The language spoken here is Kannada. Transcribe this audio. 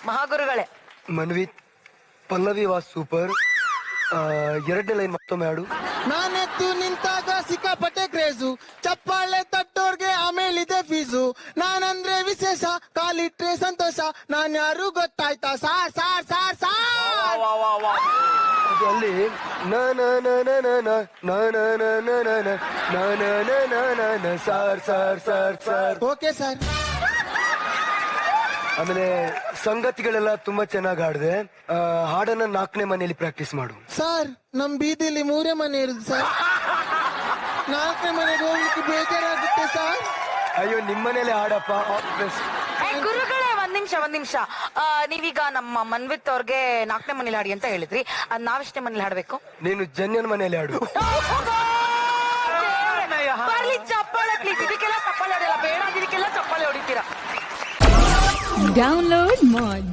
ಮಹಾಗುರುಗಳೇ. Manvith Pallavi was super. ಎರಡನೇ ಲೈನ್ ಮತ್ತೊಮ್ಮೆ ಹಾಡು. ನಾನೆದ್ದು ನಿಂತಾಗ ಸಿಕ್ಕಾಪಟ್ಟೆ ಕ್ರೇಜು, ಚಪ್ಪಾಳೆ ತಟ್ಟೋರ್ಗೆ ಆಮೇಲಿದೆ ಫೀಸು, ನಾನಂದ್ರೆ ವಿಶೇಷ, ಕಾಲಿಟ್ರೆ ಸಂತೋಷ, ನಾನ್ ಯಾರು ಗೊತ್ತಾಯ್ತಾ ಸಾರ್ ಸಾರ್ ಸಾರ್ ಸಾರ್. ಅದು ಅಲ್ಲಿ ನ ನ ನ ನ ನ ನ ನ ನ ನ ನ ನ ನ ನ ನ ನ ನ ನ sir sir sir sir. Okay sir. ಆಮೇಲೆ ಸಂಗತಿಗಳೆಲ್ಲ ತುಂಬಾ ಚೆನ್ನಾಗಿ ಹಾಡಿದೆ. ಹಾಡನ್ನ 4ನೇ ಮನೆಯಲ್ಲಿ ಪ್ರಾಕ್ಟೀಸ್ ಮಾಡು. ಸರ್ ನಮ್ ಬೀದಿಲಿ 3 ಮನೆ ಇರುದು ಸರ್, 4ನೇ ಮನೆಗೆ ಹೋಗ್ಲಿಕ್ಕೆ ಬೇಜಾರಾಗುತ್ತೆ ಸರ್. ಅಯ್ಯೋ ನಿಮ್ಮನೇಲೆ ಹಾಡಪ್ಪ. ಗುರುಗಳೇ ಒಂದ್ ನಿಮಿಷ. ನೀವೀಗ ನಮ್ಮ ಮನ್ವಿತ್ ಅವ್ರಿಗೆ 4ನೇ ಮನೇಲಿ ಹಾಡಿ ಅಂತ ಹೇಳಿದ್ರಿ, ಅದ್ ನಾವೆಷ್ಟೇ ಮನೇಲಿ ಹಾಡ್ಬೇಕು? ನೀನು ಜನ್ಯನ್ ಮನೆಯಲ್ಲಿ ಹಾಡು. ಬರ್ಲಿ ಚಪ್ಪಾಳೆ ಪ್ಲೀಸ್. ಇದಕ್ಕೆಲ್ಲ ಚಪ್ಪಾಳೆ ಹೊಡೆಯಲ್ಲ, ಬೇಡ ಇದಕ್ಕೆಲ್ಲ ಚಪ್ಪಾಳೆ ಹೊಡಿತೀರಾ. Download Moj.